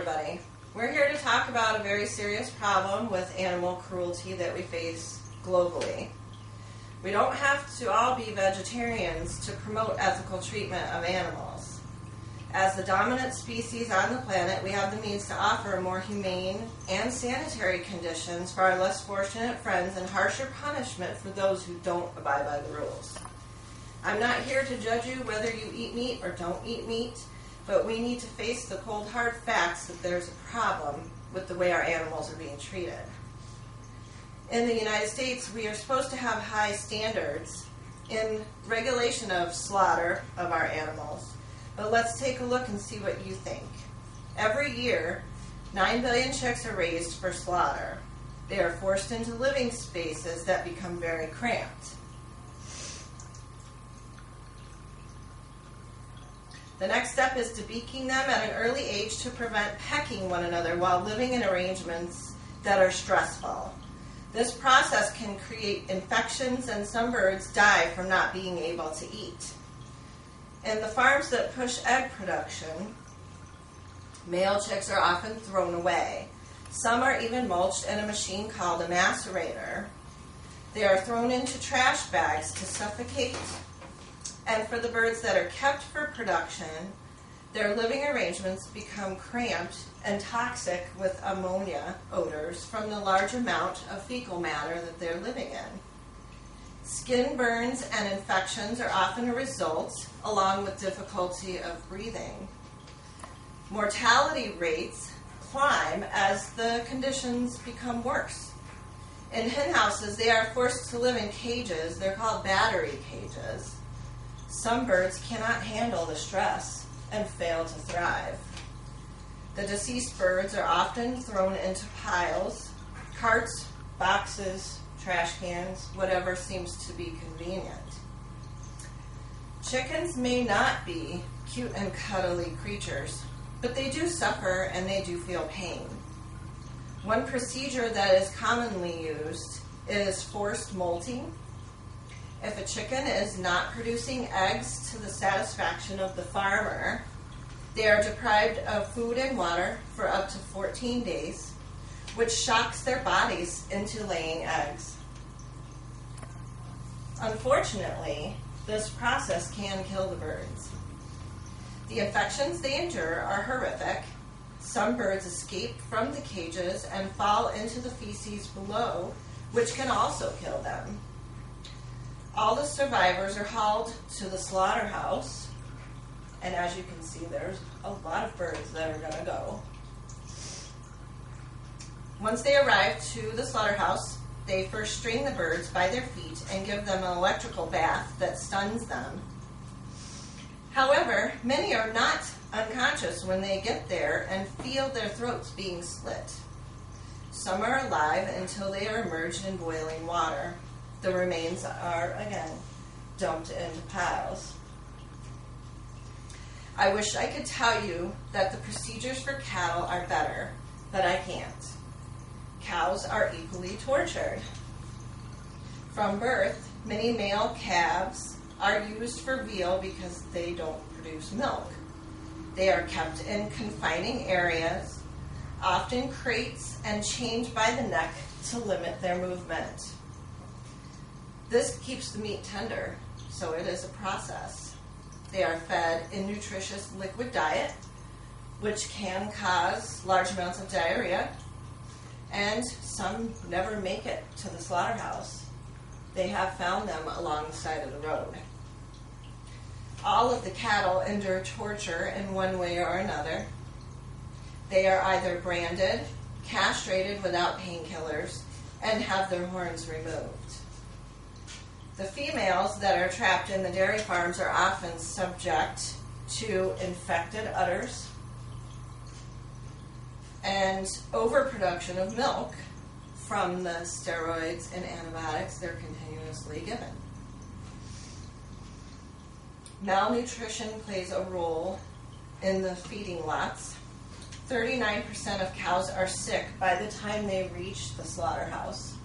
everybody. We're here to talk about a very serious problem with animal cruelty that we face globally. We don't have to all be vegetarians to promote ethical treatment of animals. As the dominant species on the planet, we have the means to offer more humane and sanitary conditions for our less fortunate friends and harsher punishment for those who don't abide by the rules. I'm not here to judge you whether you eat meat or don't eat meat, but we need to face the cold, hard facts that there's a problem with the way our animals are being treated. In the United States, we are supposed to have high standards in regulation of slaughter of our animals. But let's take a look and see what you think. Every year, 9 billion chicks are raised for slaughter. They are forced into living spaces that become very cramped. The next step is debeaking them at an early age to prevent pecking one another while living in arrangements that are stressful. This process can create infections, and some birds die from not being able to eat. In the farms that push egg production, male chicks are often thrown away. Some are even mulched in a machine called a macerator. They are thrown into trash bags to suffocate. And for the birds that are kept for production, their living arrangements become cramped and toxic with ammonia odors from the large amount of fecal matter that they're living in. Skin burns and infections are often a result, along with difficulty of breathing. Mortality rates climb as the conditions become worse. In hen houses, they are forced to live in cages. They're called battery cages. Some birds cannot handle the stress and fail to thrive. The deceased birds are often thrown into piles, carts, boxes, trash cans, whatever seems to be convenient. Chickens may not be cute and cuddly creatures, but they do suffer and they do feel pain. One procedure that is commonly used is forced molting. If a chicken is not producing eggs to the satisfaction of the farmer, they are deprived of food and water for up to 14 days, which shocks their bodies into laying eggs. Unfortunately, this process can kill the birds. The infections they endure are horrific. Some birds escape from the cages and fall into the feces below, which can also kill them. All the survivors are hauled to the slaughterhouse, and as you can see, there's a lot of birds that are going to go. Once they arrive to the slaughterhouse, they first string the birds by their feet and give them an electrical bath that stuns them. However, many are not unconscious when they get there and feel their throats being slit. Some are alive until they are immersed in boiling water. The remains are, again, dumped into piles. I wish I could tell you that the procedures for cattle are better, but I can't. Cows are equally tortured. From birth, many male calves are used for veal because they don't produce milk. They are kept in confining areas, often crates, and chained by the neck to limit their movement. This keeps the meat tender, so it is a process. They are fed a nutritious liquid diet, which can cause large amounts of diarrhea, and some never make it to the slaughterhouse. They have found them along the side of the road. All of the cattle endure torture in one way or another. They are either branded, castrated without painkillers, and have their horns removed. The females that are trapped in the dairy farms are often subject to infected udders and overproduction of milk from the steroids and antibiotics they're continuously given. Malnutrition plays a role in the feeding lots. 39% of cows are sick by the time they reach the slaughterhouse.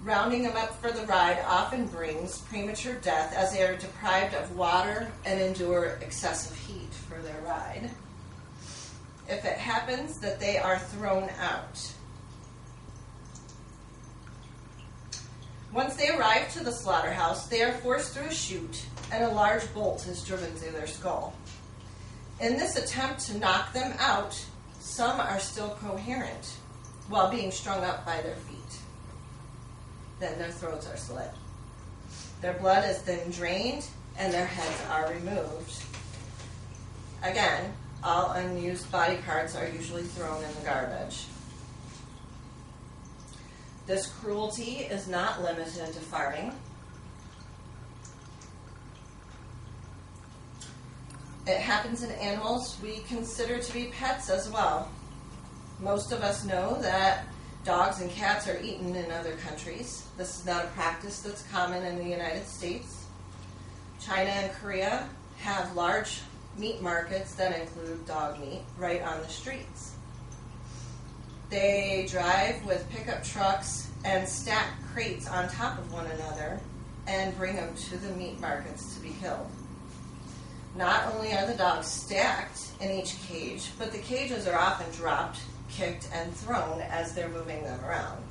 Rounding them up for the ride often brings premature death as they are deprived of water and endure excessive heat for their ride. if it happens that they are thrown out. Once they arrive to the slaughterhouse, they are forced through a chute and a large bolt is driven through their skull. In this attempt to knock them out, some are still coherent while being strung up by their feet. Then their throats are slit. Their blood is then drained and their heads are removed. Again, all unused body parts are usually thrown in the garbage. This cruelty is not limited to farming. It happens in animals we consider to be pets as well. Most of us know that dogs and cats are eaten in other countries. This is not a practice that's common in the United States. China and Korea have large meat markets that include dog meat right on the streets. They drive with pickup trucks and stack crates on top of one another and bring them to the meat markets to be killed. Not only are the dogs stacked in each cage, but the cages are often dropped, kicked, and thrown as they're moving them around.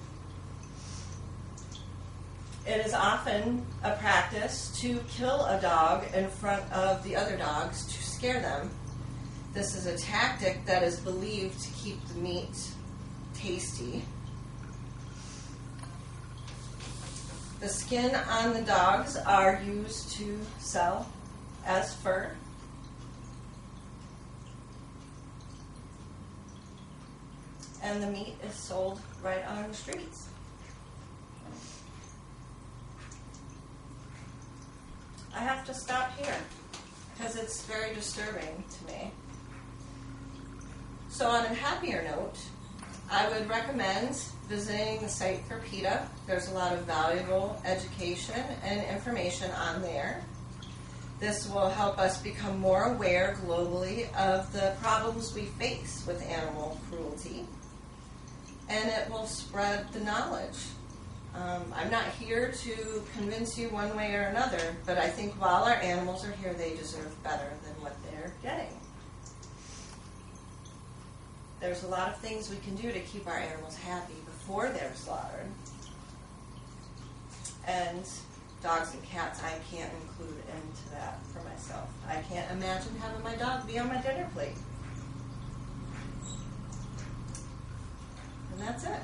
It is often a practice to kill a dog in front of the other dogs to scare them. This is a tactic that is believed to keep the meat tasty. The skin on the dogs are used to sell as fur. And the meat is sold right on the streets. I have to stop here because it's very disturbing to me. So on a happier note, I would recommend visiting the site for PETA. There's a lot of valuable education and information on there. This will help us become more aware globally of the problems we face with animal cruelty, and it will spread the knowledge. I'm not here to convince you one way or another, but I think while our animals are here, they deserve better than what they're getting. There's a lot of things we can do to keep our animals happy before they're slaughtered. And dogs and cats I can't include into that for myself. I can't imagine having my dog be on my dinner plate. And that's it.